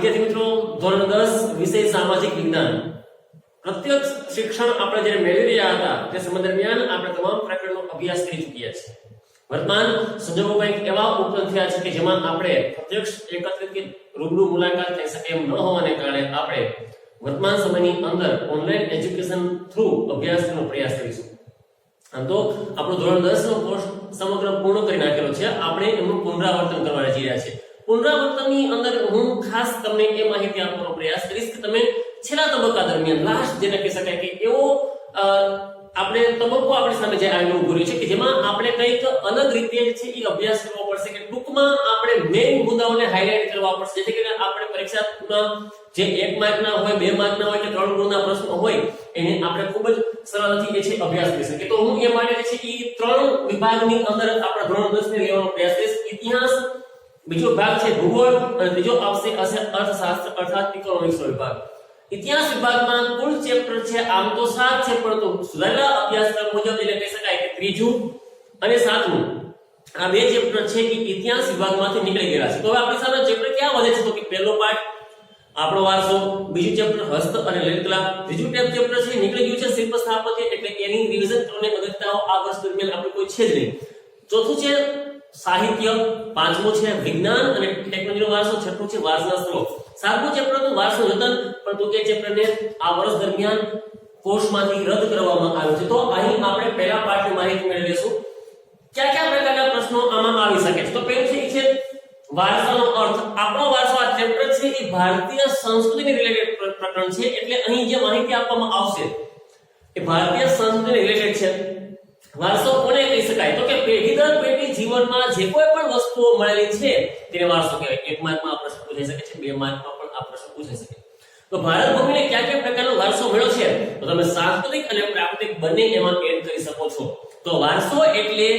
વિદ્યાર્થી મિત્રો, ધોરણ 10 વિષય સામાજિક વિજ્ઞાન પ્રત્યક્ષ શિક્ષણ આપણે જ્યારે મેળવી રહ્યા હતા તે સમય દરમિયાન આપણે તમામ પ્રકરણનો અભ્યાસ કરી ચૂક્યા છીએ. વર્તમાન સંજોગો કંઈક એવા ઉત્પન્ન થયા છે કે જેમાં આપણે પ્રત્યક્ષ એકત્રિત કે રૂબરૂ મુલાકાત થઈ શકે એમ ન હોવાને કારણે આપણે વર્તમાન સમયની અંદર ઓનલાઈન એજ્યુકેશન થ્રુ અભ્યાસ કરવાનો પ્રયાસ કરીશું. આમ તો આપણો ધોરણ 10 નો કોર્સ સમગ્ર પૂર્ણ કરી નાખેલો છે. આપણે એનું પુનરાવર્તન કરવા જઈ રહ્યા છીએ. પુનરાવર્તનની અંદર હું ખાસ તમને એ માહિતી આપવાનો પ્રયાસ કરીશ કે તમે છેલ્લા તબક્કા દરમિયાન લાસ્ટ જેને કહી શકાય કે એવો આપણે તબક્કો આપણી સામે જે આવેલો ઉભો રહ્યો છે કે જેમાં આપણે કંઈક અલગ રીતે છે એ અભ્યાસ કરવો પડશે કે ટૂંકમાં આપણે મેઇન મુદ્દાઓને હાઇલાઇટ કરવા પડશે જેથી કરીને આપણે પરીક્ષામાં જે 1 માર્કના હોય 2 માર્કના હોય કે 3 ગુણના પ્રશ્નો હોય એને આપણે ખૂબ જ સરળતાથી એ છે અભ્યાસ કરી શકીએ. તો હું એ માટે છે કે 3 વિભાગની અંદર આપણા ધોરણ 10 ને લેવાનો પ્રયાસ કરીશ. ઇતિહાસ, બીજો ભાગ છે ભૂગોળ અને ત્રીજો આવશે અર્થશાસ્ત્ર અર્થાત ઇકોનોમિક્સ નો વિભાગ. ઇતિહાસ વિભાગમાં કુલ ચેપ્ટર છે આમ તો 7 છે, પરંતુ સુધારેલા અભ્યાસક્રમ મુજબ એટલે કહી શકાય કે ત્રીજું અને 7મું આ બે ચેપ્ટર છે કે ઇતિહાસ વિભાગમાંથી નીકળી ગયા છે. તો હવે આપણી સામે ચેપ્ટર ક્યાં વધે છે તો કે પહેલો પાઠ આપણો વારસો, બીજું ચેપ્ટર હસ્ત અને લલિતકલા, ત્રીજું ચેપ્ટર છે નીકળી ગયું છે શિલ્પ સ્થાપત્ય એટલે એની રિવિઝન કરવાની અગત્યતાઓ આ વર્ષ દરમિયાન આપણે કોઈ છે જ નહીં. ચોથું છે સાહિત્ય, પાંચમું છે વિજ્ઞાન અને ટેકનોલોજીનો વારસો, છઠ્ઠું છે વારસાના સ્ત્રોત, સાતમું ચેપ્ટર તો વારસો જતન, પરંતુ તે ચેપ્ટરને આ વર્ષ દરમિયાન કોર્સમાંથી રદ કરવામાં આવ્યું છે. તો અહીં આપણે પહેલા પાઠની માહિતી મેળવી લેશું. કયા પ્રકારના પ્રશ્નો આમાં આવી શકે છે. તો પહેલું છે વારસાનો અર્થ. આપણો વારસો આ ચેપ્ટર છે એ ભારતીય સંસ્કૃતિની રિલેટેડ પ્રકરણ છે, એટલે અહીં જે માહિતી આપવામાં આવશે એ ભારતીય સંસ્કૃતિને રિલેટેડ છે. વારસો કોને કહી શકાય તો કે પેઢી દર પેઢી જીવનમાં જે કોઈ પણ વસ્તુઓ મળેલી છે તેને વારસો કહેવાય. 1 માર્કમાં આ પ્રશ્ન પૂછાઈ શકે છે, 2 માર્કમાં પણ આ પ્રશ્ન પૂછાઈ શકે. તો ભારત ભૂમિને કયા પ્રકારનો વારસો મળ્યો છે તો તમે સાંસ્કૃતિક અને પ્રાકૃતિક બંને એમાં એડ કરી શકો છો. તો વારસો એટલે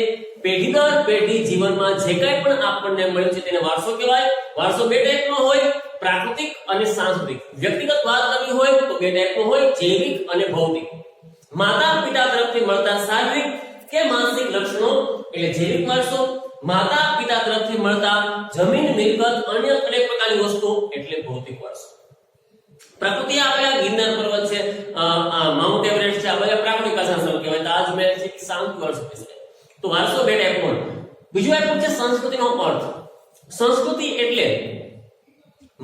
પેઢી દર પેઢી જીવનમાં જે કંઈ પણ આપણને મળ્યું છે તેને વારસો કહેવાય. વારસો બે ટાઈપનો હોય, પ્રાકૃતિક અને સાંસ્કૃતિક. વ્યક્તિગત વાત કરવી હોય તો બે ટાઈપનો હોય, જૈવિક અને ભૌતિક. માતા પિતા તરફથી મળતા શારીરિક કે માનસિક લક્ષણો એટલે જૈવિક વારસો, માતા પિતા તરફથી મળતા જમીન, મિલકત, અન્ય અનેક પ્રકારની વસ્તુઓ એટલે ભૌતિક વારસો. પ્રકૃતિ આપેલા ગિરનાર પર્વત છે, માઉન્ટ એવરેસ્ટ છે, આ બધા પ્રાકૃતિક વારસો કહેવાય. તાજમહેલ છે કે સાંસ્કૃતિક વારસો કહેવાય. તો વારસો બે ટાઈપનો. બીજું આપ્યું છે સંસ્કૃતિનો અર્થ. સંસ્કૃતિ એટલે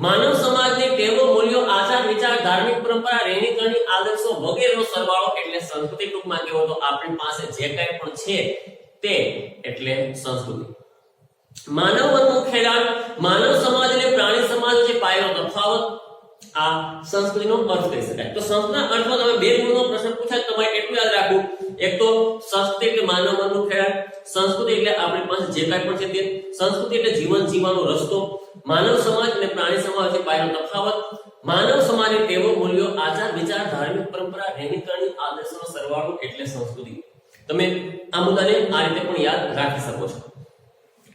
માનવ સમાજની ટેવો, મૂલ્યો, આચાર વિચાર, ધાર્મિક પરંપરા, રહેણી કરણી, આદર્શો વગેરેનો સરવાળો એટલે સંસ્કૃતિ. ટૂંકમાં કહેવો તો આપણી પાસે જે કંઈ પણ છે તે એટલે સંસ્કૃતિ. માનવ વનનું ખેડાણ, માનવ સમાજ અને પ્રાણી સમાજ વચ્ચે પાયાનો તફાવત આ સંસ્કૃતિનો અર્થ કહી શકાય. તો સંસ્કૃતિના અર્થમાં તમે બે ગુણનો પ્રશ્ન પૂછાય તમારે એટલું યાદ રાખવું. એક તો સંસ્કૃતિ એટલે માનવ મનનું ખેડાણ, સંસ્કૃતિ એટલે આપણી પાસે જે કંઈ પણ છે તે, સંસ્કૃતિ એટલે જીવન જીવવાનો રસ્તો, માનવ સમાજ અને પ્રાણી સમાજ વચ્ચે પાયાનો તફાવત, માનવ સમાજની ટેવો, મૂલ્યો, આચાર વિચાર, ધાર્મિક પરંપરા, રહેણી કરણી, આદર્શનો સરવાળો એટલે સંસ્કૃતિ. તમે આ મુદ્દાને આ રીતે પણ યાદ રાખી શકો છો.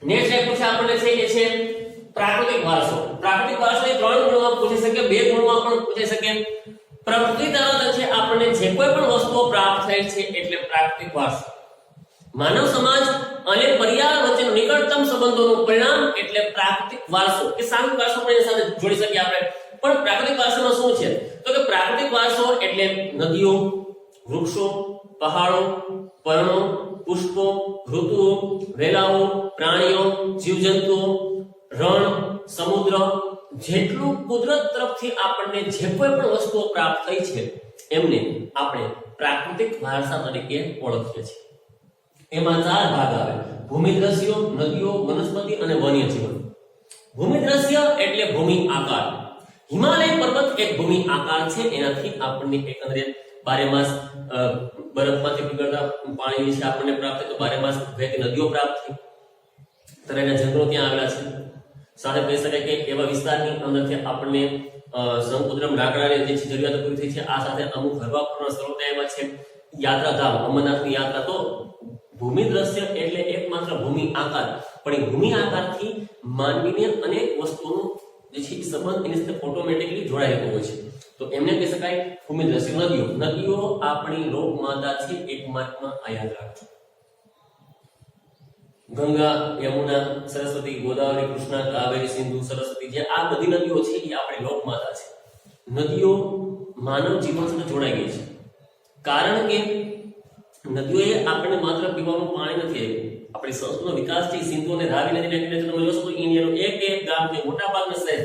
નેક્સ્ટ એક પૂછે આપણને છે એ છે પ્રાકૃતિક વારસો. પ્રાકૃતિક વારસો એ 3 ગુણમાં પૂછી શકે, 2 ગુણમાં પણ પૂછી શકે. પ્રકૃતિ તરફ છે આપણને જે કોઈ પણ વસ્તુઓ પ્રાપ્ત થયેલ છે એટલે પ્રાકૃતિક વારસો. માનવ સમાજ અને પર્યાવરણ વચ્ચેનો નિકટતમ સંબંધોનું પરિણામ એટલે પ્રાકૃતિક વારસો કે સાંસ્કૃતિક વારસો પણ એની સાથે જોડી શકીએ આપણે. પણ પ્રાકૃતિક વારસામાં શું છે તો કે પ્રાકૃતિક વારસો એટલે નદીઓ, વૃક્ષો, પહાડો, પર્ણો, પુષ્પો, ઋતુઓ, વેલાઓ, પ્રાણીઓ, જીવજંતુઓ, રણ, સમુદ્ર, જેટલું કુદરત તરફથી આપણને જે કોઈ પણ વસ્તુઓ પ્રાપ્ત થઈ છે એમને આપણે પ્રાકૃતિક વારસા તરીકે ઓળખીએ છીએ. એમાં 4 ભાગ આવે: ભૂમિ દ્રશ્યો, નદીઓ, વનસ્પતિ અને વન્ય જીવન. ભૂમિ દ્રશ્ય એટલે ભૂમિ આકાર. હિમાલય પર્વત એક ભૂમિ આકાર છે. એનાથી આપણને એકંદરે બારેમાસ બરફમાંથી પીગળતા પાણી છે આપણને પ્રાપ્ત થાય. તો બારેમાસ વહેતી નદીઓ પ્રાપ્ત થઈ. તરાઈના જંગલો ત્યાં આવેલા છે. સાથે કહી શકાય કે એવા વિસ્તારની અંદરથી આપણને સંકુદ્રમ લાકડાની જે જરૂરિયાતો પૂરી થઈ છે. આ સાથે અમુક હરવા ફરવાના સ્થળો ત્યાં એવા છે. યાત્રાધામ, અમરનાથની યાત્રા. તો ભૂમિ દ્રશ્ય એટલે એકમાત્ર ભૂમિ આકાર, પણ એ ભૂમિ આકારથી માનવીને અનેક વસ્તુઓનો જે છે સંબંધ એની સાથે ઓટોમેટિકલી જોડાયેલો હોય છે. તો એમને કહી શકાય ભૂમિ દ્રશ્ય. નદીઓ, નદીઓ આપણી લોક માતા છે. 1 માર્કમાં આ યાદ રાખજો. ગંગા, યમુના, સરસ્વતી, ગોદાવરી, કૃષ્ણા, કાવેરી, સિંધુ, સરસ્વતી, જે આ બધી નદીઓ છે એ આપણી લોકમાતા છે. નદીઓ માનવ જીવન સાથે જોડાઈ ગઈ છે, કારણ કે નદીઓએ આપણને માત્ર પીવાનું પાણી નથી આપ્યું. આપણી સંસ્કૃતિનો વિકાસ છે સિંધુ અને રાવી નદીને કારણે. તમે જોશો તો ઇન્ડિયાનું એક ગામ કે મોટા ભાગના શહેર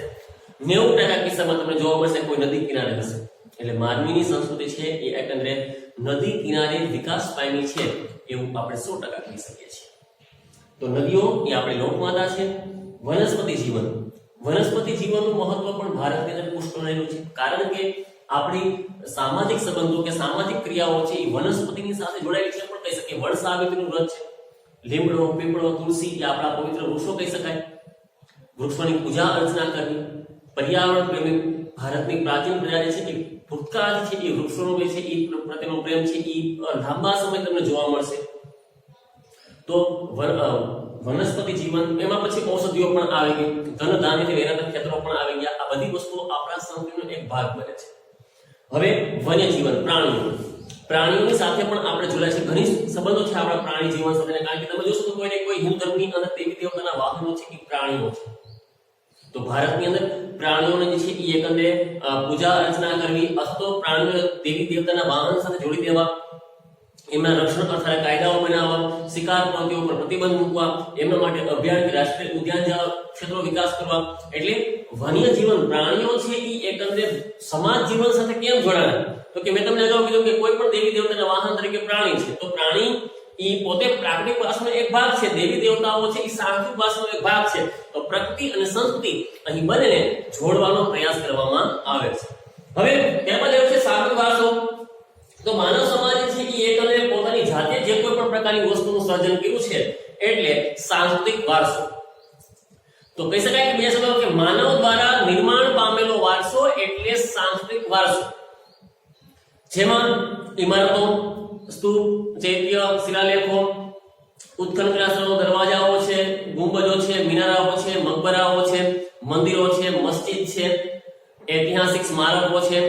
90% કિસ્સામાં તમને જોવા મળશે કોઈ નદી કિનારે હશે. એટલે માનવીની સંસ્કૃતિ છે એ એકંદરે નદી કિનારે વિકાસ પામી છે એવું આપણે 100% કહી શકીએ છીએ. તો નદીઓ એ આપણી લોકમાતા છે. વનસ્પતિ જીવન, વનસ્પતિ જીવનનું મહત્વ પણ ભારતની અંદર પુષ્કળ રહેલું છે, કારણ કે આપણી સામાજિક સંબંધો કે સામાજિક ક્રિયાઓ છે એ વનસ્પતિની સાથે જોડાયેલી છે. પણ કહી શકીએ વડ સાવિત્રીનું વ્રત છે. લીમડો, પીપળો, તુલસી એ આપણા પવિત્ર વૃક્ષો કહી શકાય. વૃક્ષોની પૂજા અર્ચના કરવી. પર્યાવરણ પ્રેમી ભારતની પ્રાચીન પ્રજા જે છે એ ભૂતકાળ છે એ વૃક્ષોનો છે એ પ્રત્યેનો પ્રેમ છે એ લાંબા સમય તમને જોવા મળશે. તો વનસ્પતિ જીવન, એમાં પછી ઔષધિઓ પણ આવી ગઈ, ધન ધાન્યથી વેરાતા ખેતરો પણ આવી ગયા. આ બધી વસ્તુઓ આપણા સંસ્કૃતિનો એક ભાગ બને છે. હવે વન્ય જીવન, પ્રાણીઓની સાથે પણ આપણે જોડાય છે. ઘણી સંબંધો છે આપણા પ્રાણી જીવન સાથે, કારણ કે તમે જોશો તો કોઈ હિન્દુ ધર્મની અંદર દેવી દેવતાના વાહનો છે એ પ્રાણીઓ છે. તો ભારતની અંદર પ્રાણીઓને જે છે એ એકંદરે પૂજા અર્ચના કરવી અથવા તો પ્રાણીઓ દેવી દેવતાના વાહન સાથે જોડી દેવા, એમના રક્ષણ અર્થે કાયદાઓ બનાવવા, શિકાર પ્રવૃત્તિઓ પર પ્રતિબંધ મૂકવા, એમના માટે અભયારણ્ય કે રાષ્ટ્રીય ઉદ્યાન જેવા ક્ષેત્રો વિકાસ કરવા. એટલે વન્ય જીવન, પ્રાણીઓ છે એ એકંદરે સમાજ જીવન સાથે કેમ જોડાયેલા? તો કે મેં તમને અગાઉ કીધું કે કોઈ પણ દેવી દેવતાના વાહન તરીકે પ્રાણી છે. તો પ્રાણી એ પોતે પ્રાકૃતિક વાસનો એક ભાગ છે, દેવી દેવતાઓ છે એ સાંસ્કૃતિક વાસનો એક ભાગ છે. તો પ્રકૃતિ અને સંસ્કૃતિ અહીં બંનેને જોડવાનો પ્રયાસ કરવામાં આવે છે. હવે ત્યારબાદ એવું છે સાંસ્કૃતિક વારસો. તો માનવ સમાજ છે એ એકંદરે પોતાની જાતે જે કોઈ પણ પ્રકારની વસ્તુનું સર્જન કર્યું છે એટલે સાંસ્કૃતિક વારસો. તો કહી શકાય કે બે શબ્દો કે માનવ દ્વારા નિર્માણ પામેલો વારસો એટલે સાંસ્કૃતિક વારસો, જેમાં ઇમારતો, સ્તૂપ, ચૈત્ય, શિલાલેખો, ઉત્ખનન કરેલા દરવાજાઓ છે, ગુંબજો છે, મિનારાઓ છે, મકબરાઓ છે, મંદિરો છે, મસ્જિદ છે, ઐતિહાસિક સ્મારકો છે,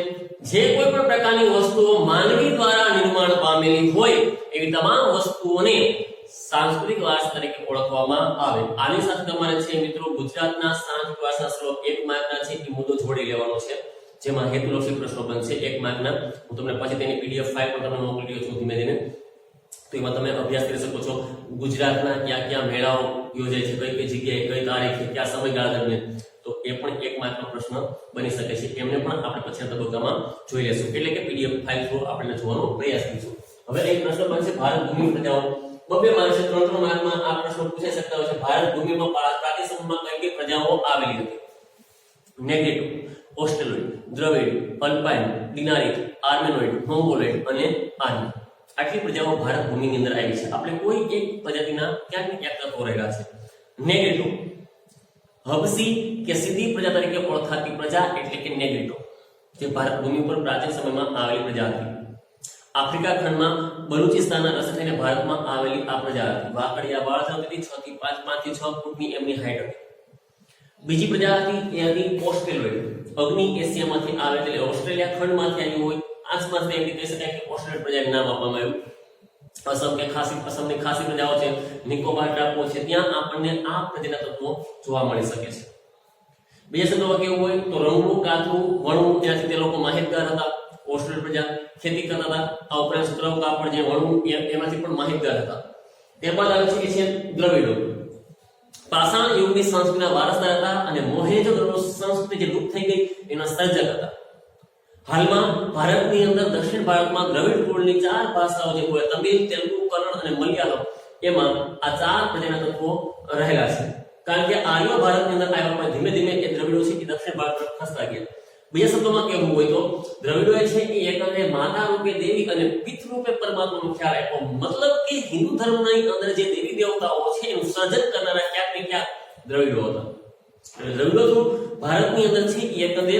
જે કોઈ પણ પ્રકારની વસ્તુઓ માનવી દ્વારા નિર્માણ પામેલી હોય એવી તમામ વસ્તુઓને સાંસ્કૃતિક વારસા તરીકે ઓળખવામાં આવે. આની સાથે તમારે છે મિત્રો ગુજરાતના સાંસ્કૃતિક વારસા શ્લોક 1 માર્કના છે એ મુદ્દો જોડી લેવાનો છે, જેમાં હેતુલક્ષી પ્રશ્નો બનશે 1 માર્કના. હું તમને પછી તેની પીડીએફ ફાઇલ પણ તમને મોકલી રહ્યો છું ધીમે ધીમે. તો એમાં તમે અભ્યાસ કરી શકો છો ગુજરાતના ક્યાં ક્યાં મેળાઓ યોજાય છે, કઈ કઈ જગ્યાએ, કઈ તારીખે, કયા સમયગાળા દરમિયાન. તો એ પણ 1 માર્કનો પ્રશ્ન બની શકે છે. એમને પણ આપણે પછીના તબક્કામાં જોઈ લેશું, એટલે કે પીડીએફ ફાઇલ થ્રુ આપણે જોવાનો પ્રયાસ કરીશું. હવે એક પ્રશ્ન બનશે ભારત ભૂમિ પ્રજાઓ. 2 માર્ક છે, 3 માર્કમાં આ પ્રશ્ન પૂછાઈ શકતા હોય છે. ભારત ભૂમિમાં પ્રાચીન સમયમાં કઈ કઈ પ્રજાઓ આવેલી હતી? નેગ્રિટો, ઓસ્ટ્રેલોઇડ, દ્રવિડ, અલ્પાઇન, ડિનારિક, આર્મેનોઇડ, મોંગોલોઇડ અને આર્ય. આટલી પ્રજાઓ ભારત ભૂમિની અંદર આવી છે. આપણે કોઈ એક પ્રજાતિના ક્યાંક ને ક્યાંક તત્વો રહેલા છે. નેગ્રિટો, હબસી કે સીધી પ્રજા તરીકે ઓળખાતી પ્રજા એટલે કે નેગ્રિટો, જે ભારત ભૂમિ પર પ્રાચીન સમયમાં આવેલી પ્રજા હતી. આફ્રિકા ખંડમાં બલુચિસ્તાનના રસ્તે થઈને ભારતમાં આવેલી આ પ્રજા હતી. વાકડિયા વાળ ધરાવતી 6 થી 5 થી 6 ફૂટની એમની હાઈટ હતી. બીજી પ્રજા હતી એ હતી ઓસ્ટ્રેલોઇડ. અગ્નિ એશિયામાંથી આવે એટલે ઓસ્ટ્રેલિયા ખંડમાંથી આવી હોય. આસપાસ એમ કહી શકાય કે ઓસ્ટ્રેલિયન પ્રજાનું નામ આપવામાં આવ્યું. અસમની ખાસી પ્રજાઓ છે, નિકોબાર ટાપુઓ છે, ત્યાં આપણને આ પ્રજાના તત્વો જોવા મળી શકે છે. બીજા શબ્દોમાં કેવું હોય તો રંગનું, કાતરું, વણવું, ત્યાંથી તે લોકો માહિતગાર હતા. ઓસ્ટ્રેલિયન પ્રજા ખેતી કરતા હતા. આ ઉપરાંત સુતરાઉ કાપડ જે વણવું એમાંથી પણ માહિતગાર હતા. ત્યારબાદ આવે છે કે છે દ્રવિડો. પાષાણ યુગની સંસ્કૃતિના વારસદાર હતા અને મોહેંજો-દડો સંસ્કૃતિ જે લુપ્ત થઈ ગઈ એના સર્જક હતા. હાલમાં ભારતની અંદર દક્ષિણ ભારતમાં દ્રવિડ કુળની 4 ભાષાઓ જે હોય તમિલ, તેલુગુ, કન્નડ અને મલયાલમ, એમાં આ 4 પ્રજાના તત્વો રહેલા છે. કારણ કે આર્યો ભારતની અંદર આવ્યા પણ ધીમે ધીમે એ દ્રવિડો છે એ દક્ષિણ ભારત તરફ ખસતા ગયા. બીજા શબ્દોમાં કહેવું હોય તો દ્રવિડોએ છે એ એકંદરે માતા રૂપે દેવી અને પિતૃ રૂપે પરમાત્માનો ખ્યાલ આપ્યો. મતલબ કે હિન્દુ ધર્મની અંદર જે દેવી દેવતાઓ છે એનું સર્જન કરનારા ક્યાંક ને ક્યાંક દ્રવિડો હતા. એટલે દ્રવિડો તો ભારતની અંદર છે એ એકંદરે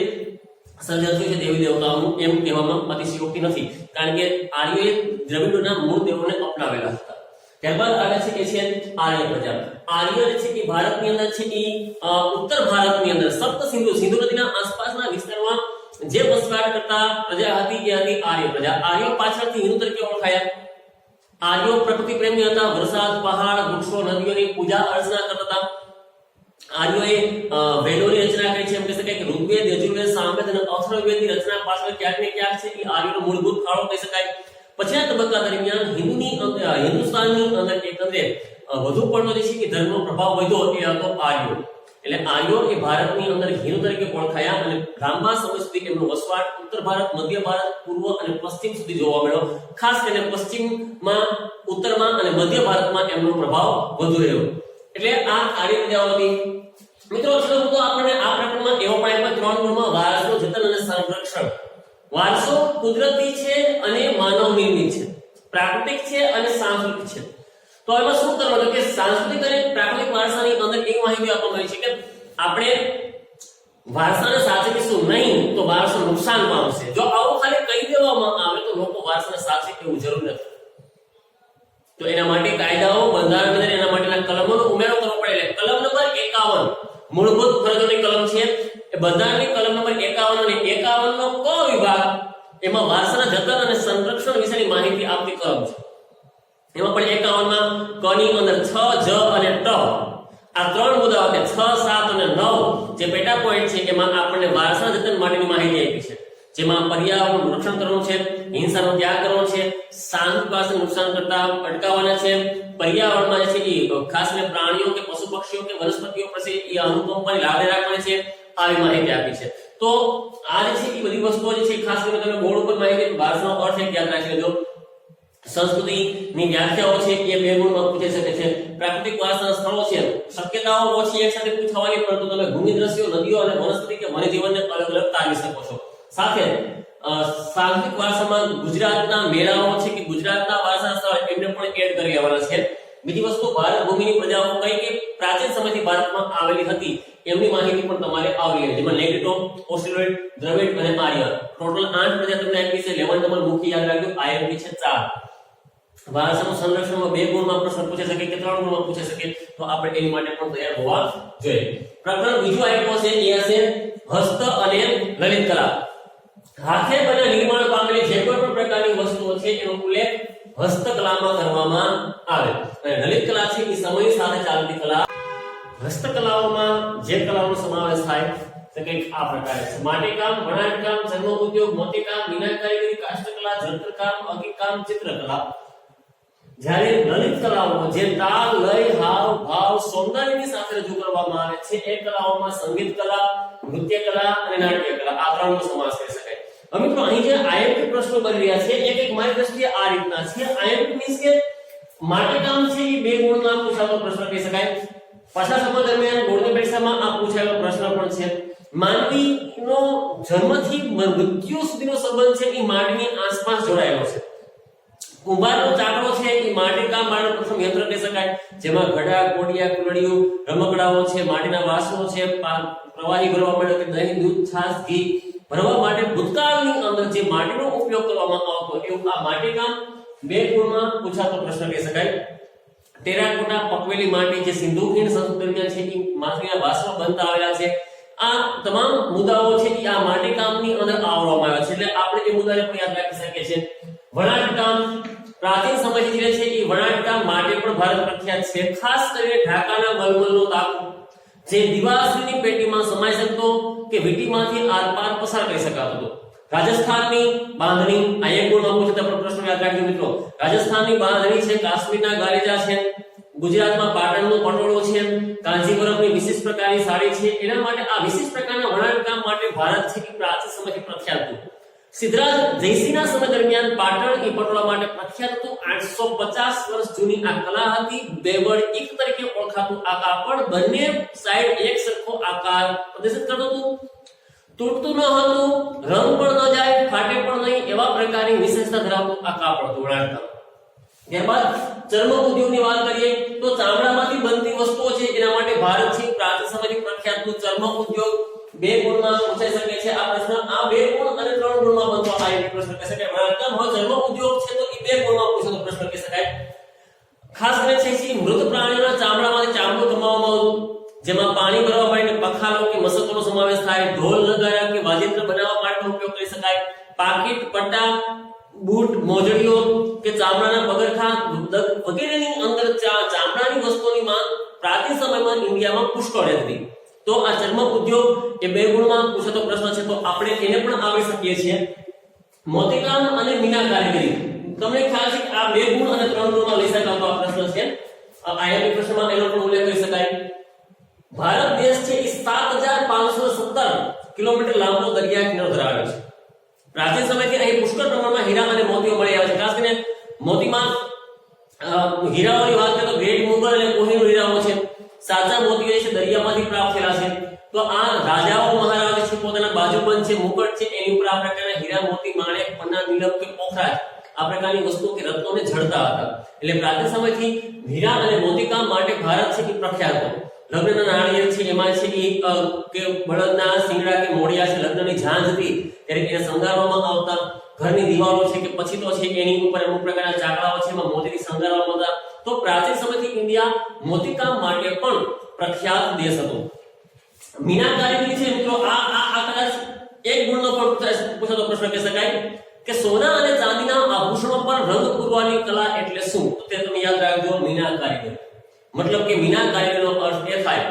સર્જન થયું છે દેવી દેવતાઓનું એમ કહેવામાં અતિશયોક્તિ નથી, કારણ કે આર્યોએ દ્રવિડોના મૂળ દેવોને અપનાવેલા હતા. ત્યારબાદ આવે છે કે છે આર્ય પ્રજા. આર્ય છે કે ભારતની અંદર છે એ ઉત્તર ભારતની અંદર સપ્ત સિંધુ નદીના આસપાસના વિસ્તારમાં જે વસવાટ કરતા પ્રજા હતી એ હતી આર્ય પ્રજા. આર્યો પાછળથી હિન્દુ તરીકે ઓળખાયા. આર્યો પ્રકૃતિ પ્રેમી હતા, વરસાદ, પહાડ, વૃક્ષો, નદીઓની પૂજા અર્ચના કરતા હતા. આર્યોએ વેદોની રચના કરી છે. એમ કહી શકાય કે ઋગ્વેદ, યજુર્વેદ, સામવેદ અને અથર્વવેદની રચના પાછળ ક્યાંક ને ક્યાંક છે એ આર્યોનો મૂળભૂત ફાળો કહી શકાય. પછીના તબક્કા દરમિયાન હિન્દુસ્તાનની અંદર એકંદરે વધુ પડતો જે છે એ ધર્મનો પ્રભાવ વધ્યો એ હતો આર્યો. એટલે આર્યો એ ભારતની અંદર હિન્દુ તરીકે ઓળખાયા અને લાંબા સમય સુધી એમનો વસવાટ ઉત્તર ભારત, મધ્ય ભારત, પૂર્વ અને પશ્ચિમ સુધી જોવા મળ્યો. ખાસ કરીને પશ્ચિમમાં, ઉત્તરમાં અને મધ્ય ભારતમાં એમનો પ્રભાવ વધુ રહ્યો. એટલે આ આર્ય પ્રજાઓ હતી. મિત્રો છેલ્લો મુદ્દો આપણને આ પ્રકરણમાં એવો પણ આપ્યો 3 ગુણમાં વારસો, જતન અને સંરક્ષણ. વારસો કુદરતી છે અને માનવ નિર્મિત છે, પ્રાકૃતિક છે અને સાંસ્કૃતિક છે. તો એમાં શું કરવાનું કે સાંસ્કૃતિક અને પ્રાકૃતિક વારસાની અંદર એક માહિતી આપવામાં આવી છે કે આપણે વારસાને સાચવીશું નહીં તો વારસો નુકસાન પામશે. જો આવું ખાલી કહી દેવામાં આવે તો લોકો વારસાને સાચવે એવું જરૂર નથી. તો એના માટે કાયદાઓ, બંધારણ અને એના માટેના કલમોનો ઉમેરો કરવો પડે. એટલે કલમ નંબર 51 મૂળભૂત ફરજોની કલમ છે એ બંધારણની કલમ નંબર 51 અને 51 નો ક વિભાગ એમાં વારસાના જતન અને સંરક્ષણ વિશેની માહિતી આપતી કલમ છે. એમાં પણ 51 માં ક ની અંદર 6, જ અને ટ આ 3 મુદ્દાઓ છે. 6, 7 અને 9 જે પેટા પોઈન્ટ છે એમાં આપણને વારસાના જતન માટેની માહિતી આપી છે. જેમાં પર્યાવરણનું રક્ષણ કરવાનું છે, હિંસાનો ત્યાગ કરવાનો છે, સાંસ્કૃતિક વારસાને નુકસાન કરતા અટકાવવાના છે, પર્યાવરણમાં જે છે એ ખાસ કરીને પ્રાણીઓ કે પશુ પક્ષીઓ કે વનસ્પતિઓ પ્રત્યે એ અનુકંપાની લાગણી રાખવાની છે. આવી માહિતી આપી છે. તો આ જે છે એ બધી વસ્તુઓ જે છે ખાસ કરીને તમે બોર્ડ ઉપર માહિતી વારસાનો અર્થ એક યાદ રાખી લેજો. સંસ્કૃતિની વ્યાખ્યાઓ છે એ 2 ગુણમાં પૂછી શકે છે. પ્રાકૃતિક વારસાના સ્થળો છે, શક્યતાઓ ઓછી એક સાથે પૂછવાની, પરંતુ તમે ભૂમિ દ્રશ્યો, નદીઓ અને વનસ્પતિ કે વન્યજીવનને અલગ અલગ તારવી શકો છો. સાથે સાંસ્કૃતિક વારસામાં ગુજરાતના મેળાઓ છે કે ગુજરાતના વારસાના સ્થળ એમને પણ એડ કરી આવવાના છે. બીજી વસ્તુ ભારત ભૂમિની પ્રજાઓ કઈ કે પ્રાચીન સમયથી ભારતમાં આવેલી હતી એમની માહિતી પણ તમારે આવવી જોઈએ. જેમાં નેગ્રીટો, ઓસ્ટ્રેલોઇડ, દ્રવિડ અને આર્ય ટોટલ 8 પ્રજા તમને આપી છે. 11 નંબર મુખ્ય યાદ રાખજો. આઈએમપી છે 4. વારસાનું સંરક્ષણમાં 2 ગુણમાં પ્રશ્ન પૂછી શકે કે 3 ગુણમાં પૂછી શકે, તો આપણે એની માટે પણ તૈયાર હોવા જોઈએ. પ્રકરણ બીજું આપ્યું છે એ હશે હસ્ત અને લલિત કલા. હાથે બનેલા નિર્માણ પામેલી જે કોઈ પણ પ્રકારની વસ્તુઓ છે એનો ઉલ્લેખ હસ્તકલામાં કરવામાં આવે. અને લલિત કલા છે એ સમય સાથે ચાલતી કલા. હસ્તકલાઓમાં જે કલાઓનો સમાવેશ થાય તે કંઈક આ પ્રકારે છે: માટીકામ, વણાટકામ, ચર્મ ઉદ્યોગ, મોતીકામ, મીનાકારીગરી, કાષ્ઠકલા, જંત્રકામ, અંગીકામ, ચિત્રકલા. જ્યારે લલિત કલાઓ જે તાલ, લય, હાવ ભાવ, સૌંદર્યની સાથે રજૂ કરવામાં આવે છે એ કલાઓમાં સંગીત કલા, નૃત્ય કલા અને નાટ્ય કલા આ ત્રણનો સમાવેશ કરી શકાય. હવે મિત્રો અહીં જે આઈએમપી પ્રશ્નો બની રહ્યા છે એક મારી દ્રષ્ટિએ આ રીતના છે. આઈએમપી મીન્સ કે માટીકામ છે એ 2 ગુણમાં પૂછાતો પ્રશ્ન કહી શકાય. પાછા સમય દરમિયાન બોર્ડની પરીક્ષામાં આ પૂછાયેલો પ્રશ્ન પણ છે. માનવીનો જન્મથી મૃત્યુ સુધીનો સંબંધ છે એ માટીની આસપાસ જોડાયેલો છે. કુંભારનો ચાકડો છે એ માટીકામ માટેનું પ્રથમ યંત્ર કહી શકાય. જેમાં ઘડા, કોડિયા, કુલડીઓ, રમકડાઓ છે, માટીના વાસણો છે, પ્રવાહી ભરવા માટે કે દહીં, દૂધ, છાશ, ઘી ભરવા માટે ભૂતકાળની અંદર જે માટીનો ઉપયોગ કરવામાં આવતો એવું આ માટીકામ 2 ગુણમાં પૂછાતો પ્રશ્ન કહી શકાય. ટેરાકોટા, પકવેલી માટી જે સિંધુ ખીણ સંસ્કૃતિ દરમિયાન છે એ માટીના વાસણો બનતા આવેલા છે. આ તમામ મુદ્દાઓ છે એ આ માટીકામની અંદર આવવામાં આવ્યા છે. એટલે આપણે એ મુદ્દાને પણ યાદ રાખી શકીએ છીએ. વણાટકામ પ્રાચીન સમયથી જે છે એ વણાટકામ માટે પણ ભારત પ્રખ્યાત છે. ખાસ કરીને ઢાકાના મલમલનો તાકુ જે દિવાસળીની પેટીમાં સમાઈ શકતો કે વીંટીમાંથી આરપાર પસાર કરી શકાતો હતો. રાજસ્થાનની બાંધણી આ 1 ગુણમાં પૂછાતા પ્રશ્નો યાદ રાખજો મિત્રો. રાજસ્થાનની બાંધણી છે, કાશ્મીરના ગાલીચા છે, ગુજરાતમાં પાટણનો પટોળો છે, કાંજીવરમની વિશિષ્ટ પ્રકારની સાડી છે. એના માટે આ વિશિષ્ટ પ્રકારના વણાટકામ માટે ભારત છે એ પ્રાચીન સમયથી પ્રખ્યાત હતું. સિદ્ધરાજ જયસિંહના સમય દરમિયાન પાટણ એ પટોળા માટે પ્રખ્યાત હતું. 850 વર્ષ જૂની આ કલા હતી. બેવડ એક તરીકે ઓળખાતું આ કાપડ બંને સાઈડ એક સરખો આકાર પ્રદર્શિત કરતું હતું. તૂટતું ન હતું, રંગ પણ ન જાય, ફાટે પણ નહીં એવા પ્રકારની વિશેષતા ધરાવતું આ કાપડ હતું વણાટકામ. ત્યારબાદ ચર્મ ઉદ્યોગની વાત કરીએ તો ચામડામાંથી બનતી વસ્તુઓ છે એના માટે ભારત છે પ્રાચીન સમયથી પ્રખ્યાત હતું. ચર્મ ઉદ્યોગ 2 ગુણમાં પૂછાઈ શકે છે આ પ્રશ્ન. આ 2 ગુણ અને 3 ગુણમાં બનતો આ એક પ્રશ્ન કહી શકાય. વણાટકામ હોય ચર્મ ઉદ્યોગ છે તો એ 2 ગુણમાં પૂછાતો પ્રશ્ન કહી શકાય. ખાસ કરીને છે મૃત પ્રાણીઓના ચામડામાંથી ચામડું કમાવામાં આવતું. જેમાં પાણી ભરવા માટે પખાલો કે મસકોનો સમાવેશ થાય. ઢોલ નગારા કે વાજિંત્ર બનાવવા માટે ઉપયોગ કરી શકાય. પાકીટ, પટ્ટા, બૂટ, મોજડીઓ કે ચામડાના પગરખાં વગેરેની અંદર ચામડાની વસ્તુઓની માંગ પ્રાચીન સમયમાં ઇન્ડિયામાં પુષ્કળ હતી. તો આ ચર્મ ઉદ્યોગ એ 2 ગુણમાં પૂછાતો પ્રશ્ન છે, તો આપણે એને પણ આવરી શકીએ છીએ. મોતીકામ અને મીના કારીગરી, તમને ખ્યાલ છે કે આ 2 ગુણ અને 3 ગુણમાં લઈ શકાતો આ પ્રશ્ન છે. આઈએમપી પ્રશ્નમાં એનો પણ ઉલ્લેખ કરી શકાય. ભારત દેશ છે એ 7517 કિલોમીટર લાંબો દરિયા કિનારો ધરાવે છે. પ્રાચીન સમયથી અહીં પુષ્કળ પ્રમાણમાં હીરા અને મોતીઓ મળી આવે છે. ખાસ કરીને મોતીમાં હીરાઓની વાત કરીએ તો ગ્રેટ મુગલ અને કોહિનૂર હીરાઓ છે. સાચા મોતીઓ છે દરિયામાંથી પ્રાપ્ત થયેલા છે. તો આ રાજાઓ મહારાજા છે પોતાના બાજુબંધ છે, મુકટ છે, એની ઉપર આ પ્રકારના હીરા મોતી માણેક પન્ના નીલમ કે પોખરાજ આ પ્રકારની વસ્તુઓ કે રત્નોને જડતા હતા. એટલે પ્રાચીન સમયથી હીરા અને મોતીકામ માટે ભારત છે એ પ્રખ્યાત હતો. લગ્નના નાળિયેર છે એમાં છે કે બળદના શિંગડા કે મોડિયા છે, લગ્નની ઝાંઝ હતી ત્યારે એને શણગારવામાં આવતા. ઘરની દિવાલો છે કે પછી તો છે એની ઉપર અમુક પ્રકારના ચાકડાઓ છે એમાં મોતીથી શણગારવામાં આવતા. તો પ્રાચીન સમયથી ઇન્ડિયા મોતીકામ માટે પણ પ્રખ્યાત દેશ હતો. મીના કારીગરી છે મિત્રો, આ કદાચ 1 ગુણનો પણ પૂછાતો પ્રશ્ન કહી શકાય કે સોના અને ચાંદીના આભૂષણો પર રંગ પૂરવાની કલા એટલે શું? તો તે તમે યાદ રાખજો, મીના કારીગરી. મતલબ કે મીના કારીગરીનો અર્થ એ થાય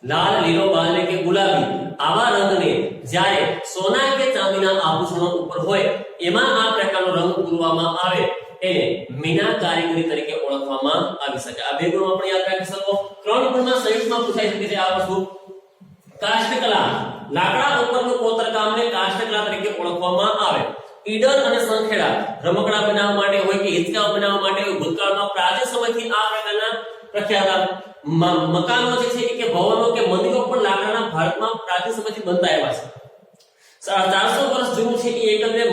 લાલ, લીલો, બાલે કે ગુલાબી આવા રંગને જ્યારે સોના કે ચાંદીના આભૂષણો ઉપર હોય એમાં આ પ્રકારનો રંગ પૂરવામાં આવે એને મીના કારીગરી તરીકે ઓળખવામાં આવી શકે. આ 2 ગુણો આપણે યાદ રાખી શકો. 3 ગુણમાં સંયુક્તમાં પૂછાઈ શકે છે આ વસ્તુ. કાષ્ઠકલા, લાકડા ઉપરનું કોતરકામને કાષ્ઠકલા તરીકે ઓળખવામાં આવે. ઈડર અને સંખેડા રમકડા બનાવવા માટે હોય કે હિંચકાઓ બનાવવા માટે હોય, ભૂતકાળમાં પ્રાચીન સમયથી આ પ્રકારના પ્રખ્યાત મકાનો જે છે કે ભવનો કે મંદિરો પણ લાકડાના ભારતમાં પ્રાચીન સમયથી બનતા આવ્યા છે. 400 વર્ષ જૂનું છે એ એકંદરે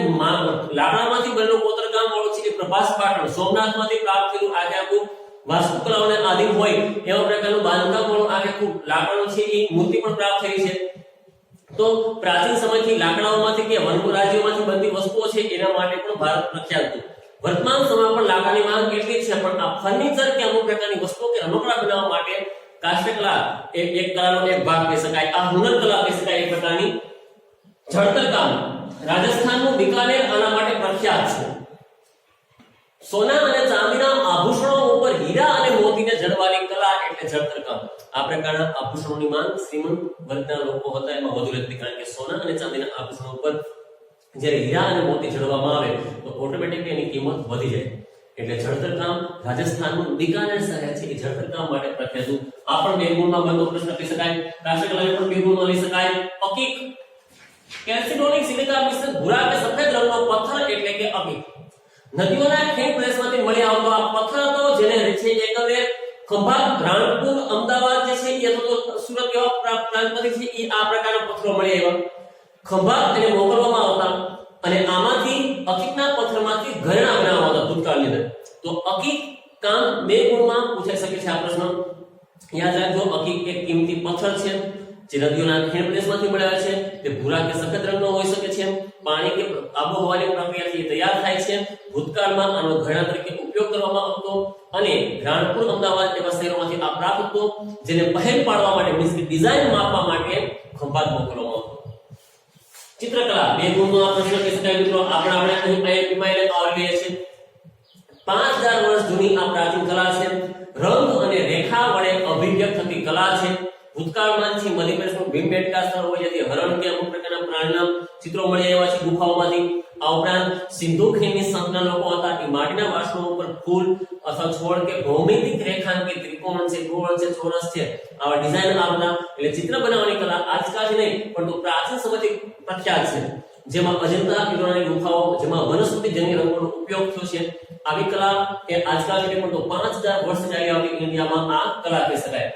લાકડામાંથી બનેલું કોતરકામ વાળું છે એ પ્રભાસ પાટણ સોમનાથમાંથી પ્રાપ્ત થયેલું આખું વાસ્તુકલાઓને આધીન હોય એવા પ્રકારનું બાંધકામ વાળું આખું લાકડાનું છે એ મૂર્તિ પણ પ્રાપ્ત થઈ છે. તો પ્રાચીન સમયથી લાકડાઓમાંથી કે વન રાજ્યોમાંથી બનતી વસ્તુઓ છે એના માટે પણ ભારત પ્રખ્યાત હતું. વર્તમાન સમયમાં પણ લાકડાની માંગ એટલી છે, પણ આ ફર્નિચર કે અમુક પ્રકારની વસ્તુઓ કે રમકડા બનાવવા માટે કાષ્ઠકલા એક કલાનો એક ભાગ કહી શકાય. આ હુનર કલા કહી શકાય એક પ્રકારની. જળતર કામ, રાજસ્થાનનું બિકાનેર આના માટે પ્રખ્યાત છે. સોના અને ચાંદીના આભૂષણો ઉપર હીરા અને મોતીને જડવાની કલા એટલે જળતર કામ. આ પ્રકારના આભૂષણોની માંગ શ્રીમંત વર્ગના લોકો હતા એમાં વધુ રહેતી, કારણ કે સોના અને ચાંદીના આભૂષણો ઉપર જ્યારે હીરા અને મોતી જડવામાં આવે તો ઓટોમેટિકલી એની કિંમત વધી જાય. એટલે જળતર કામ રાજસ્થાનનું બિકાનેર શહેર છે એ જળતર કામ માટે પ્રખ્યાત હતું. આ પણ 2 ગુણમાં બનતો પ્રશ્ન કહી શકાય. કાષ્ઠકલાને પણ 2 ગુણમાં લઈ શકાય. અકીક, કેલ્સિડોનિક સિલિકા મિશ્રિત ભૂરા કે સફેદ રંગનો પથ્થર એટલે કે અકીક. નદીઓના ખીણ પ્રદેશમાંથી મળી આવતો આ પથ્થર હતો જેને છે એકંદરે ખંભાત, રાણપુર, અમદાવાદ જે છે એ તો સુરત એવા પ્રાંતમાંથી છે એ આ પ્રકારના પથ્થરો મળી આવ્યા. ખંભાત એને મોકલવામાં આવતા અને આમાંથી અકીકના પથ્થરમાંથી ઘરેણાં બનાવવામાં આવતા ભૂતકાળની અંદર. તો અકીક કામ 2 ગુણમાં પૂછાઈ શકે છે આ પ્રશ્ન. યાદ રાખજો, અકીક એક કિંમતી પથ્થર છે જે નદીઓના ખીણ પ્રદેશમાંથી મળ્યા છે. તે ભૂરા કે સફેદ રંગનો હોઈ શકે છે. પાણી કે આબોહવાની પ્રક્રિયાથી તૈયાર થાય છે. ભૂતકાળમાં આનો ઘરેણાં તરીકે ઉપયોગ કરવામાં આવતો અને રાણપુર, અમદાવાદ એવા શહેરોમાંથી આ પ્રાપ્ત હતો, જેને પહેલ પાડવા માટે મીન્સ કે ડિઝાઇન માપવા માટે ખંભાત મોકલવામાં આવતો. ચિત્રકલા 2 ગુણનો આ પ્રશ્ન કહી શકાય મિત્રો. આપણે અહીં આઈએમપીમાં એને આવરી લઈએ છીએ. 5000 વર્ષ જૂની આ પ્રાચીન કલા છે. રંગ અને રેખા વડે અભિવ્યક્ત થતી કલા છે. ભૂતકાળમાં છે મધ્યપ્રદેશનું ભીમબેટકા સ્થળ હોય છે, હરણ કે અમુક પ્રકારના પ્રાણીના ચિત્રો મળી આવ્યા છે ગુફાઓમાંથી. આ ઉપરાંત સિંધુ ખીણની સંતના લોકો હતા એ માટીના વાસણો ઉપર ફૂલ અથવા છોડ કે ભૌમિતિક રેખાંકિત ત્રિકોણ છે, ગોળ છે, ચોરસ છે આવા ડિઝાઇન આવતા. એટલે ચિત્ર બનાવવાની કલા આજકાલની નહીં પરંતુ પ્રાચીન સમયથી પ્રખ્યાત છે, જેમાં અજંતા ઇલોરાની ગુફાઓ જેમાં વનસ્પતિજન્ય રંગોનો ઉપયોગ થયો છે. આવી કલા એ આજકાલની નહીં પરંતુ 5000 વર્ષ ચાલી આવતી ઇન્ડિયામાં આ કલા કહી શકાય.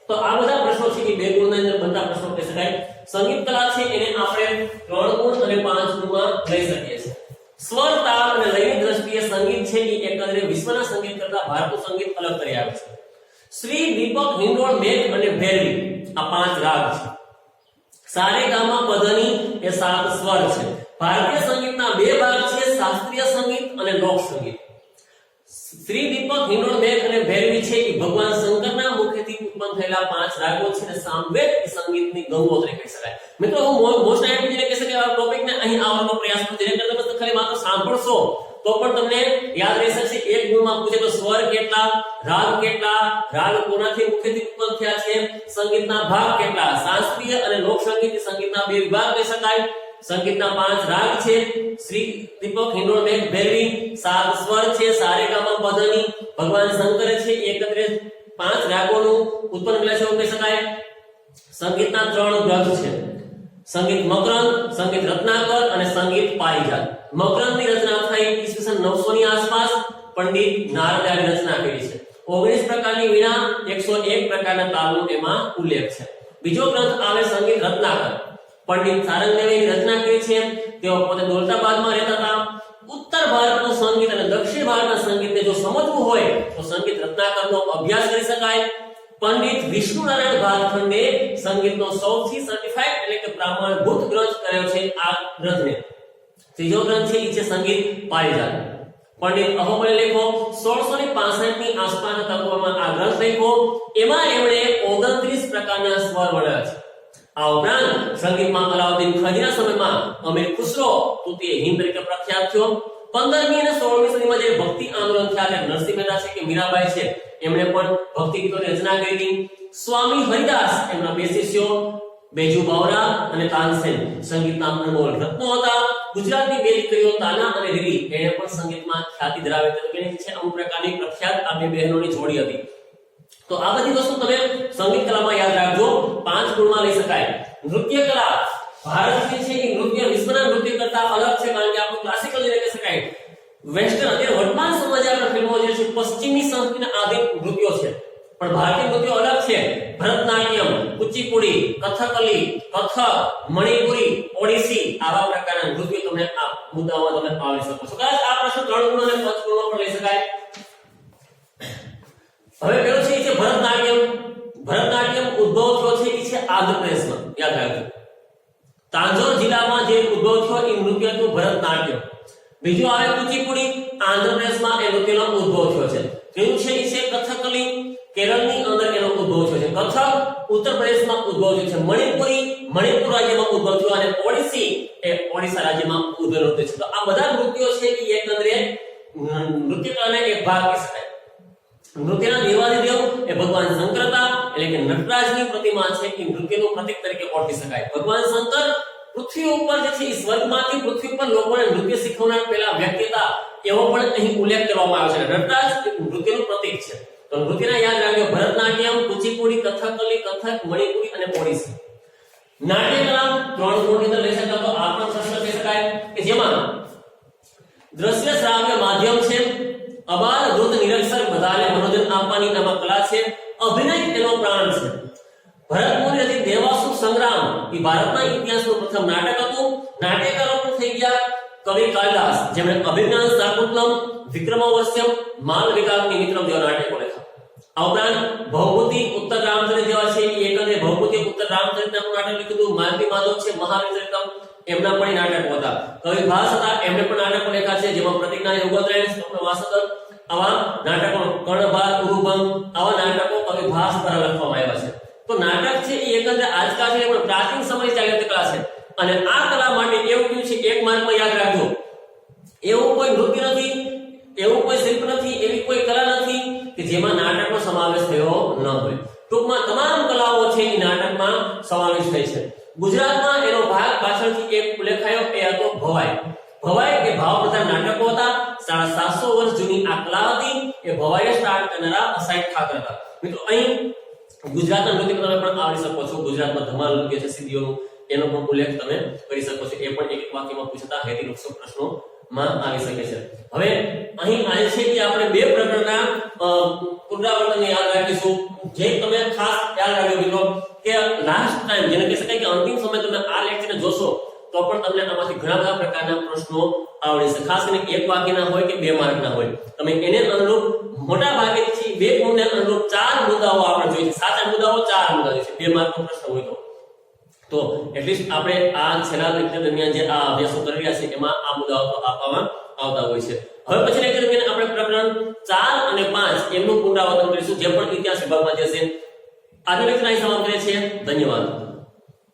તો આ બધા પ્રશ્નો છે કે 2 ગુણના અંદર બનતા પ્રશ્નો કહી શકાય. સંગીત કલા છે એને આપણે 3 ગુણ અને 5 ગુણમાં લઈ શકીએ છીએ. સ્વર, તાલ અને લયની દ્રષ્ટિએ સંગીત છે એ એકંદરે વિશ્વના સંગીત કરતા ભારતનું સંગીત અલગ કરી આવે છે. શ્રી, દીપક, હિંડોળ, મેઘ અને ભૈરવી આ 5 રાગ છે. સારેગામા પધની એ 7 સ્વર છે. ભારતીય સંગીતના 2 ભાગ છે, શાસ્ત્રીય સંગીત અને લોક સંગીત. શ્રી, દીપક, હિંડોળ, મેઘ અને ભૈરવી છે એ ભગવાન શંકરના મુખથી ઉત્પન્ન થયેલા 5 રાગો છે અને સામવેદ સંગીતની ગંગોત્રી કહી શકાય. મિત્રો હું મોસ્ટ આઈએમપી જેને કહી શકાય આ ટોપિકને અહીં આવવાનો પ્રયાસ કરું, જેને કરતા ખાલી માત્ર સાંભળશો તો પણ તમને યાદ રહી શકશે. એક ગુણમાં પૂછે તો સ્વર કેટલા, રાગ કેટલા, રાગ કોનાથી મુખ્યત્વે ઉત્પન્ન થયા છે, સંગીતના ભાગ કેટલા, શાસ્ત્રીય અને લોક સંગીત સંગીતના બે વિભાગ કહી શકાય, સંગીતના 5 રાગ છે, શ્રી દીપક હિંડોળ મેઘ ભૈરવી, 7 સ્વર છે, સારેગામા પધની, ભગવાન શંકરે છે એકત્રે 5 રાગોનું ઉત્પન્ન કર્યા છે એવું કહી શકાય. સંગીતના 3 ગ્રંથ છે, સંગીત મકરંદ, સંગીત રત્નાકર અને સંગીત પારિજાત. મકરંદની રચના થઈ ઈસવીસન 900 ની આસપાસ, પંડિત નારદાની રચના કરી છે. 19 પ્રકારની વીણા, 101 પ્રકારના તાલનો એમાં ઉલ્લેખ છે. બીજો ગ્રંથ આવે સંગીત રત્નાકર, પંડિત સારંગદેવીની રચના કરી છે. તેઓ પોતે દૌલતાબાદમાં રહેતા હતા. ઉત્તર ભારતનું સંગીત અને દક્ષિણ ભારતના સંગીતને જો સમજવું હોય તો સંગીત રત્નાકરનો અભ્યાસ કરી શકાય. પંડિત વિષ્ણુનારાયણ ભાતખંડે સંગીતનો સૌથી સર્ટિફાઈડ એટલે કે પ્રમાણભૂત ગ્રંથ કર્યો છે આ ગ્રંથને. ત્રીજો ગ્રંથ છે એ છે સંગીત પારિજાત. પંડિત અહોબલે લેખો 1665 ની આસપાસના તત્વમાં આ ગ્રંથ લખ્યો. એમાં એમણે 29 પ્રકારના સ્વર વર્ણવ્યા છે. આ ઉપરાંત સંગીતમાં અલાઉદ્દીન ખલજીના સમયમાં અમીર ખુસરો તૃતીય હિંદ તરીકે પ્રખ્યાત થયો. 15મી અને 16મી સદીમાં જે ભક્તિ આંદોલન થયા છે, નરસિંહ મહેતા છે કે મીરાબાઈ છે, એમણે પણ ભક્તિ ગીતોની રચના કરી હતી. સ્વામી હરિદાસ એમના બે શિષ્યો બેજુ બાવરા અને તાનસેન સંગીતના અનમોલ રત્નો હતા. ગુજરાતની બે દીકરીઓ તાના અને રીરી એને પણ સંગીતમાં ખ્યાતિ ધરાવે છે. અમુક પ્રકારની પ્રખ્યાત આ બે બહેનોની જોડી હતી. તો આ બધી વસ્તુ તમે સંગીત કલામાં યાદ રાખજો. 5 ગુણમાં લઈ શકાય. નૃત્ય કલા, ભારત જે છે એ નૃત્ય વિશ્વના નૃત્ય કરતા અલગ છે, કારણ કે આપણું ક્લાસિકલ જે કહી શકાય, વેસ્ટર્ન અત્યારે વર્તમાન સમયે આપણે ફિલ્મો જે છે પશ્ચિમી સંસ્કૃતિના આધીન નૃત્યો છે, પણ ભારતીય નૃત્યો અલગ છે. ભરતનાટ્યમ, કુચીપુડી, કથકલી, કથક, મણિપુરી, ઓડિસી આવા પ્રકારના નૃત્યો તમને આ મુદ્દામાં તમે આવડી શકો છો. કદાચ આ પ્રશ્ન 3 ગુણ અને 5 ગુણમાં પણ લઈ શકાય. હવે પેલો છે એ છે ભરતનાટ્યમ. ભરતનાટ્યમ ઉદ્ભવ થયો છે એ છે આંધ્રપ્રદેશમાં, યાદ રાખજો. તાંજોર જિલ્લામાં જે ઉદ્ભવ થયો એ નૃત્ય હતું ભરતનાટ્યમ. બીજું આવે કુચીપુડી, આંધ્રપ્રદેશમાં એ નૃત્યનો ઉદ્ભવ થયો છે. ત્રીજું છે એ છે કથકલી, કેરળની અંદર એનો ઉદ્ભવ થયો છે. કથક ઉત્તર પ્રદેશમાં ઉદ્ભવ થયો છે. મણિપુરી મણિપુર રાજ્યમાં ઉદ્ભવ થયો અને ઓડિસી એ ઓડિશા રાજ્યમાં ઉદ્ભવ નૃત્ય છે. તો આ બધા નૃત્યો છે એ એકંદરે નૃત્ય કલાના એક ભાગ કહી શકાય. નૃત્યના દેવાધિદેવ એ ભગવાન શંકર હતા, એટલે કે નટરાજની પ્રતિમા છે એ નૃત્યનું પ્રતીક તરીકે ઓળખી શકાય. ભગવાન શંકર પૃથ્વી ઉપર જે છે એ સ્વર્ગમાંથી પૃથ્વી પર લોકોને નૃત્ય શીખવનાર પહેલા વ્યક્તિ હતા, એવો પણ અહીં ઉલ્લેખ કરવામાં આવ્યો છે. નટરાજ નૃત્યનું પ્રતીક છે. તો નૃત્યના યાદ રાખજો: ભરતનાટ્યમ, કુચીપુડી, કથકલી, કથક, મણિપુરી અને ઓડિસી. નાટ્યકલા 3 ગુણની અંદર લઈ શકાય. તો આ પણ પ્રશ્ન કહી શકાય કે જેમાં દ્રશ્ય શ્રાવ્ય માધ્યમ છે, અબાલ વૃદ્ધ નિરક્ષર બધાને મનોરંજન આપવાની આમાં કલા છે, અભિનય તેનો પ્રાણ છે. ભરતમુનિ રચિત દેવાસુર સંગ્રામ એ ભારતના ઇતિહાસનું પ્રથમ નાટક હતું. નાટ્યકારો પણ થઈ ગયા કવિ કાલિદાસ, જેમણે અભિજ્ઞાન શાકુંતલમ, વિક્રમાવસ્યમ, માલવિકાગ્નિ મિત્રમ જેવા નાટકો લખ્યા. આ ઉપરાંત ભવભૂતિ, ઉત્તર રામચરિત જેવા છે એ એકંદરે ભવભૂતિ, ઉત્તર રામચરિત નામનું નાટક લખ્યું હતું. માલતી માધવ છે, મહાવીરચરિતમ એમના પણ નાટકો હતા. કવિ ભાસ હતા, એમણે પણ નાટકો લખ્યા છે, જેમાં પ્રતિજ્ઞા, યોગોત્તરાયણ, સ્વપ્ન વાસદર આવા નાટકો, કર્ણભાર, ઉરુભંગ આવા નાટકો કવિ ભાસ દ્વારા લખવામાં આવ્યા છે. તો નાટક છે એ એકંદરે આજકાલ છે પણ પ્રાચીન સમયની ચાલતી કલા છે. અને આ કલા માટે એવું કહ્યું છે, એક માર્કમાં યાદ રાખજો, એવું કોઈ નૃત્ય નથી, એવું કોઈ શિલ્પ નથી, એવી કોઈ કલા નથી કે જેમાં નાટકનો સમાવેશ થયો ન હોય. ટૂંકમાં તમામ કલાઓ છે એ નાટકમાં સમાવેશ થઈ છે. ગુજરાતમાં એનો ભાગ પાછળથી એક ઉલ્લેખાયો એ હતો ભવાઈ. ભવાઈ એ ભાવ પ્રધાન નાટકો હતા. 750 વર્ષ જૂની આ કલા હતી. એ ભવાઈએ સ્ટાર્ટ કરનારા અસાઈડ ઠાકર હતા. મિત્રો અહીં ગુજરાતના નૃત્ય તમે પણ આવડી શકો છો. ગુજરાતમાં ધમાલ નૃત્ય છે સિદ્ધિઓનું, એનો પણ ઉલ્લેખ તમે કરી શકો છો. એ પણ એક વાક્યમાં પૂછતા હેતુલક્ષી પ્રશ્નોમાં આવી શકે છે. હવે અહીં આજે છે કે આપણે 2 પ્રકરણના પુનરાવર્તનને યાદ રાખીશું. જે તમે ખાસ યાદ રાખજો મિત્રો કે લાસ્ટ ટાઈમ જેને કહી શકાય કે અંતિમ સમય તમે આ લેક્ચરને જોશો તો પણ તમને આમાંથી ઘણા બધા પ્રકારના પ્રશ્નો આવડે છે. ખાસ કરીને 1 વાક્યના હોય કે 2 માર્કના હોય. તમે એને અનુરૂપ મોટા ભાગે છે 2 ગુણને અનુરૂપ 4 મુદ્દાઓ આપણે જોઈએ છે. સાચા મુદ્દાઓ 4 મુદ્દા છે. 2 માર્કનો પ્રશ્ન હોય તો એટલીસ્ટ આપણે આ છેલ્લા લેક્ચર દરમિયાન જે આ અભ્યાસો કરી રહ્યા છે એમાં આ મુદ્દાઓ તો આપવામાં આવતા હોય છે. હવે પછી લેક્ચર દરમિયાન આપણે પ્રકરણ 4 અને 5 એમનું પુનરાવર્તન કરીશું, જે પણ ઇતિહાસ વિભાગમાં જશે. આજનો લેક્ચર અહીં સમાપ્ત કરીએ છીએ. ધન્યવાદ.